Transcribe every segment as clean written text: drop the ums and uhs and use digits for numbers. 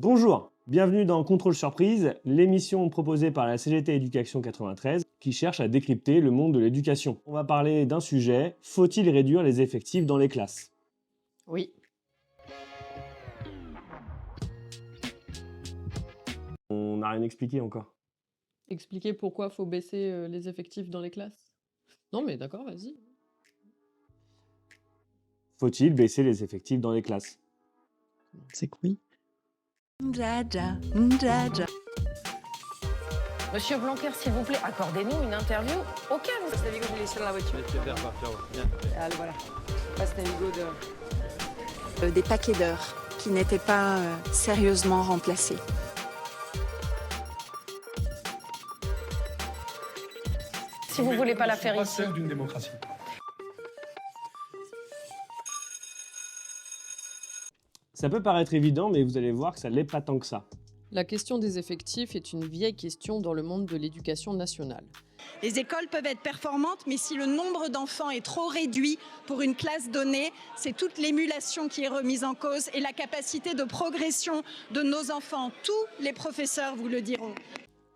Bonjour, bienvenue dans Contrôle Surprise, l'émission proposée par la CGT Éducation 93 qui cherche à décrypter le monde de l'éducation. On va parler d'un sujet, faut-il réduire les effectifs dans les classes? Oui. On n'a rien expliqué encore. Expliquer pourquoi faut baisser les effectifs dans les classes? Non mais d'accord, vas-y. Faut-il baisser les effectifs dans les classes? C'est que oui. Dja, dja. Monsieur Blanquer, s'il vous plaît, accordez-nous une interview au calme. Passe Navigo, je l'ai laissé dans la voiture. Allez, voilà. Passe Navigo de... Des paquets d'heures qui n'étaient pas sérieusement remplacés. Si vous voulez pas la faire pas ici. celle d'une démocratie. Ça peut paraître évident, mais vous allez voir que ça l'est pas tant que ça. La question des effectifs est une vieille question dans le monde de l'éducation nationale. Les écoles peuvent être performantes, mais si le nombre d'enfants est trop réduit pour une classe donnée, c'est toute l'émulation qui est remise en cause et la capacité de progression de nos enfants. Tous les professeurs vous le diront.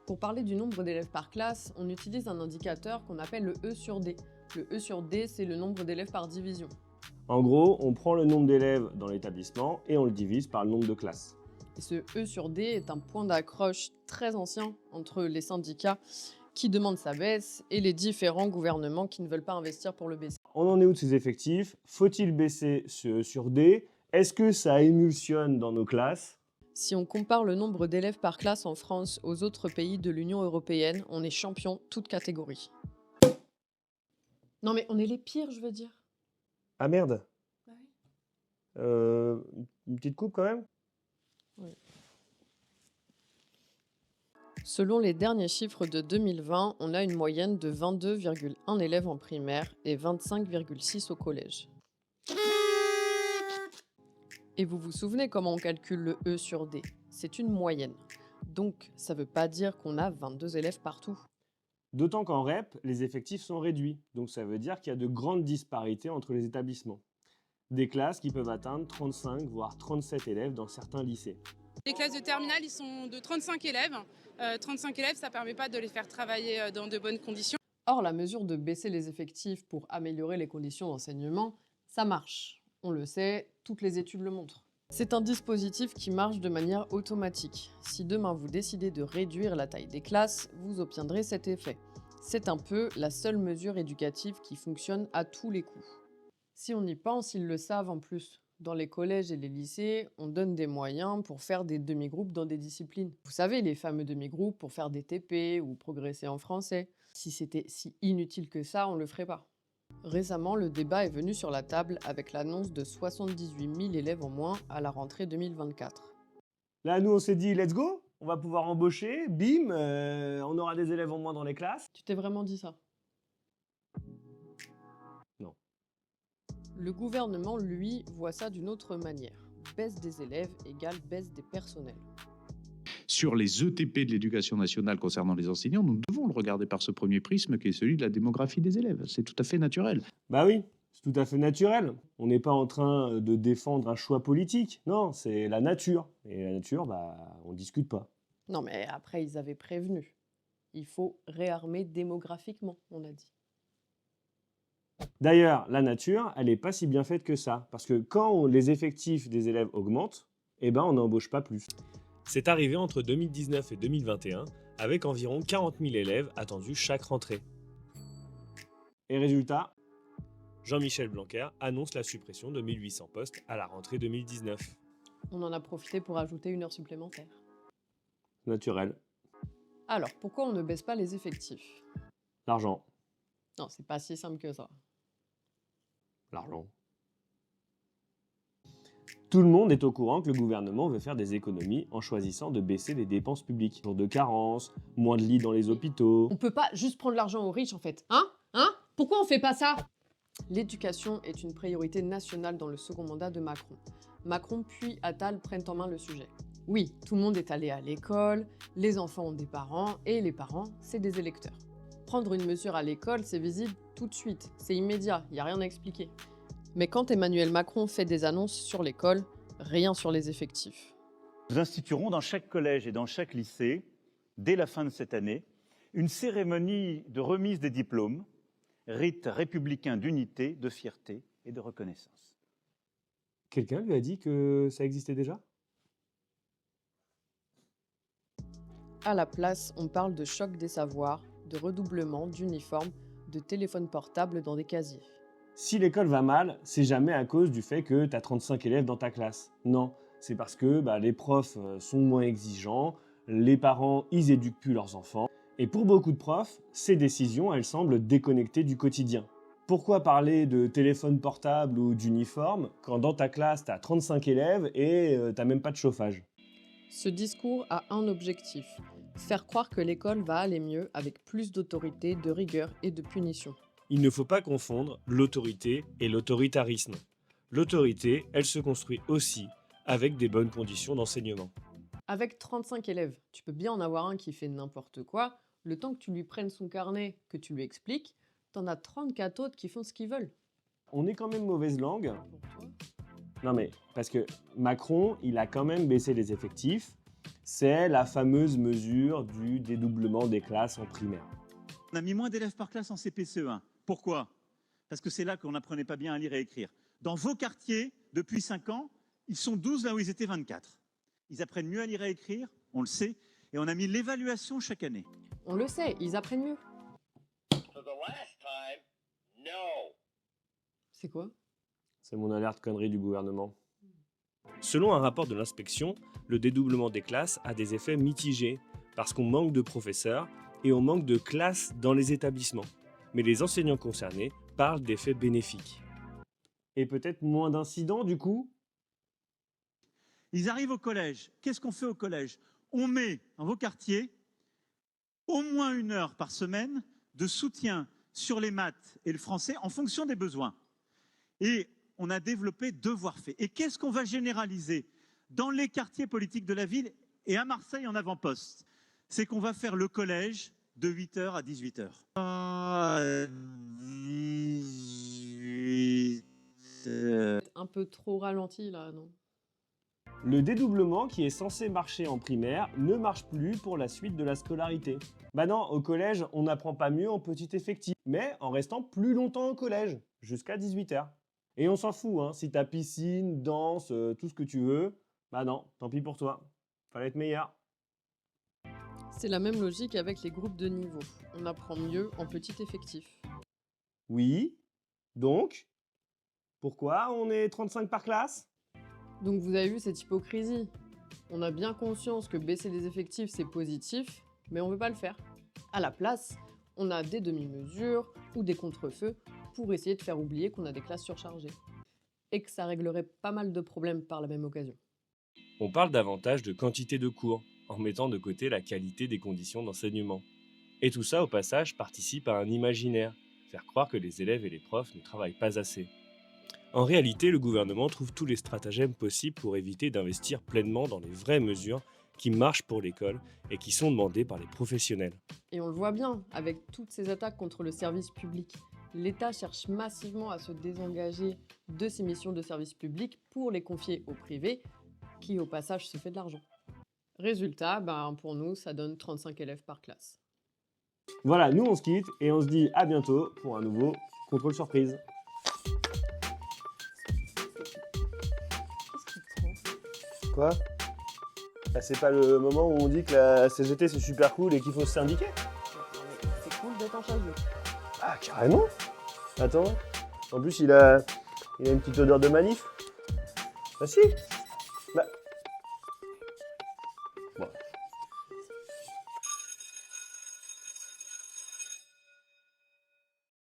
Pour parler du nombre d'élèves par classe, on utilise un indicateur qu'on appelle le E sur D. Le E sur D, c'est le nombre d'élèves par division. En gros, on prend le nombre d'élèves dans l'établissement et on le divise par le nombre de classes. Et ce E sur D est un point d'accroche très ancien entre les syndicats qui demandent sa baisse et les différents gouvernements qui ne veulent pas investir pour le baisser. On en est où de ces effectifs? Faut-il baisser ce E sur D? Est-ce que ça émulsionne dans nos classes? Si on compare le nombre d'élèves par classe en France aux autres pays de l'Union européenne, on est champion toute catégorie. Non mais on est les pires, je veux dire. Ah merde. Bah oui. Une petite coupe quand même? Oui. Selon les derniers chiffres de 2020, on a une moyenne de 22,1 élèves en primaire et 25,6 au collège. Et vous vous souvenez comment on calcule le E sur D? C'est une moyenne. Donc ça ne veut pas dire qu'on a 22 élèves partout. D'autant qu'en REP, les effectifs sont réduits, donc ça veut dire qu'il y a de grandes disparités entre les établissements. Des classes qui peuvent atteindre 35 voire 37 élèves dans certains lycées. Les classes de terminale, ils sont de 35 élèves. 35 élèves, ça ne permet pas de les faire travailler dans de bonnes conditions. Or, la mesure de baisser les effectifs pour améliorer les conditions d'enseignement, ça marche. On le sait, toutes les études le montrent. C'est un dispositif qui marche de manière automatique. Si demain vous décidez de réduire la taille des classes, vous obtiendrez cet effet. C'est un peu la seule mesure éducative qui fonctionne à tous les coups. Si on y pense, ils le savent en plus. Dans les collèges et les lycées, on donne des moyens pour faire des demi-groupes dans des disciplines. Vous savez, les fameux demi-groupes pour faire des TP ou progresser en français. Si c'était si inutile que ça, on le ferait pas. Récemment, le débat est venu sur la table avec l'annonce de 78 000 élèves en moins à la rentrée 2024. Là, nous, on s'est dit, let's go, on va pouvoir embaucher, bim, on aura des élèves en moins dans les classes. Tu t'es vraiment dit ça? Non. Le gouvernement, lui, voit ça d'une autre manière. Baisse des élèves égale baisse des personnels. Sur les ETP de l'éducation nationale concernant les enseignants, nous devons le regarder par ce premier prisme qui est celui de la démographie des élèves. C'est tout à fait naturel. Bah oui, c'est tout à fait naturel. On n'est pas en train de défendre un choix politique. Non, c'est la nature. Et la nature, bah, on ne discute pas. Non mais après, ils avaient prévenu. Il faut réarmer démographiquement, on a dit. D'ailleurs, la nature, elle n'est pas si bien faite que ça. Parce que quand les effectifs des élèves augmentent, eh ben, on n'embauche pas plus. C'est arrivé entre 2019 et 2021, avec environ 40 000 élèves attendus chaque rentrée. Et résultat, Jean-Michel Blanquer annonce la suppression de 1800 postes à la rentrée 2019. On en a profité pour ajouter une heure supplémentaire. Naturel. Alors, pourquoi on ne baisse pas les effectifs? L'argent. Non, c'est pas si simple que ça. L'argent. Tout le monde est au courant que le gouvernement veut faire des économies en choisissant de baisser les dépenses publiques. Jour de carence, moins de lits dans les hôpitaux. On peut pas juste prendre l'argent aux riches en fait, hein? Pourquoi on fait pas ça? L'éducation est une priorité nationale dans le second mandat de Macron. Macron puis Attal prennent en main le sujet. Oui, tout le monde est allé à l'école, les enfants ont des parents et les parents, c'est des électeurs. Prendre une mesure à l'école, c'est visible tout de suite, c'est immédiat, il n'y a rien à expliquer. Mais quand Emmanuel Macron fait des annonces sur l'école, rien sur les effectifs. Nous instituerons dans chaque collège et dans chaque lycée, dès la fin de cette année, une cérémonie de remise des diplômes, rite républicain d'unité, de fierté et de reconnaissance. Quelqu'un lui a dit que ça existait déjà? À la place, on parle de choc des savoirs, de redoublement, d'uniformes, de téléphones portables dans des casiers. Si l'école va mal, c'est jamais à cause du fait que tu as 35 élèves dans ta classe. Non, c'est parce que les profs sont moins exigeants, les parents, ils éduquent plus leurs enfants. Et pour beaucoup de profs, ces décisions, elles semblent déconnectées du quotidien. Pourquoi parler de téléphone portable ou d'uniforme quand dans ta classe, tu as 35 élèves et tu même pas de chauffage? Ce discours a un objectif, faire croire que l'école va aller mieux avec plus d'autorité, de rigueur et de punition. Il ne faut pas confondre l'autorité et l'autoritarisme. L'autorité, elle se construit aussi avec des bonnes conditions d'enseignement. Avec 35 élèves, tu peux bien en avoir un qui fait n'importe quoi, le temps que tu lui prennes son carnet, que tu lui expliques, t'en as 34 autres qui font ce qu'ils veulent. On est quand même mauvaise langue. Non mais, parce que Macron, il a quand même baissé les effectifs. C'est la fameuse mesure du dédoublement des classes en primaire. On a mis moins d'élèves par classe en CP-CE1. Pourquoi? Parce que c'est là qu'on n'apprenait pas bien à lire et écrire. Dans vos quartiers, depuis 5 ans, ils sont 12 là où ils étaient 24. Ils apprennent mieux à lire et écrire, on le sait, et on a mis l'évaluation chaque année. On le sait, ils apprennent mieux. C'est quoi? C'est mon alerte connerie du gouvernement. Selon un rapport de l'inspection, le dédoublement des classes a des effets mitigés parce qu'on manque de professeurs et on manque de classes dans les établissements. Mais les enseignants concernés parlent d'effets bénéfiques. Et peut-être moins d'incidents du coup? Ils arrivent au collège. Qu'est-ce qu'on fait au collège? On met dans vos quartiers au moins 1 heure par semaine de soutien sur les maths et le français en fonction des besoins. Et on a développé devoir fait. Et qu'est-ce qu'on va généraliser dans les quartiers politiques de la ville et à Marseille en avant-poste? C'est qu'on va faire le collège de 8h à 18h. Un peu trop ralenti là, non? Le dédoublement qui est censé marcher en primaire ne marche plus pour la suite de la scolarité. Bah non, au collège, on n'apprend pas mieux en petit effectif, mais en restant plus longtemps au collège, jusqu'à 18h. Et on s'en fout, hein, si t'as piscine, danse, tout ce que tu veux, bah non, tant pis pour toi. Fallait être meilleur. C'est la même logique avec les groupes de niveau. On apprend mieux en petit effectif. Oui, donc, pourquoi on est 35 par classe? Donc vous avez vu cette hypocrisie. On a bien conscience que baisser les effectifs c'est positif, mais on veut pas le faire. À la place, on a des demi-mesures ou des contre-feux pour essayer de faire oublier qu'on a des classes surchargées. Et que ça réglerait pas mal de problèmes par la même occasion. On parle davantage de quantité de cours, en mettant de côté la qualité des conditions d'enseignement. Et tout ça, au passage, participe à un imaginaire, faire croire que les élèves et les profs ne travaillent pas assez. En réalité, le gouvernement trouve tous les stratagèmes possibles pour éviter d'investir pleinement dans les vraies mesures qui marchent pour l'école et qui sont demandées par les professionnels. Et on le voit bien, avec toutes ces attaques contre le service public. L'État cherche massivement à se désengager de ses missions de service public pour les confier au privé, qui au passage se fait de l'argent. Résultat, pour nous, ça donne 35 élèves par classe. Voilà, nous on se quitte et on se dit à bientôt pour un nouveau contrôle surprise. Quoi? C'est pas le moment où on dit que la CGT c'est super cool et qu'il faut se syndiquer? C'est cool d'être en chagrin. Ah carrément? Attends, en plus il a une petite odeur de manif. Ah si.